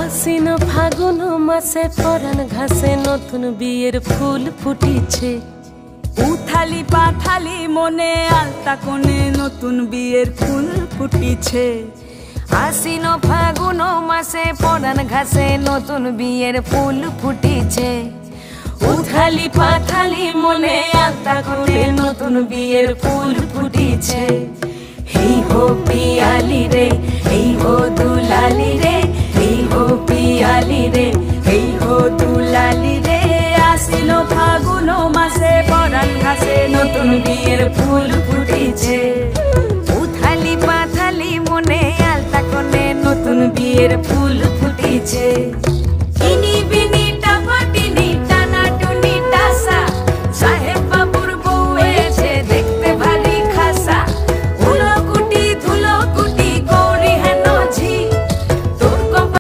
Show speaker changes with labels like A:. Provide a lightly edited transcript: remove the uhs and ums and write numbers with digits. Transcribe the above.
A: আশ্বিন ফাগুন মাসে পরাণ ঘাসে নতুন বিয়ের ফুল ফুটিছে।
B: উথালি পাথালি মনে আলতা কোণে নতুন বিয়ের ফুল ফুটিছে।
C: আশ্বিন ফাগুন মাসে পরাণ ঘাসে নতুন বিয়ের ফুল ফুটিছে।
A: উথালি পাথালি মনে আলতা কোণে নতুন বিয়ের ফুল ফুটিছে। হেই হো পিয়ালি রে, হেই হো দুলালি রে, হেই হো পিয়ালি রে, হেই হো দুলালি রে।
B: আশ্বিন ফাগুন মাসে পরাণ ঘাসে নতুন বিয়ের ফুল ফুটিছে।
C: উথালি পাথালি মনে আলতা কোণে নতুন বিয়ের ফুল ফুটিছে।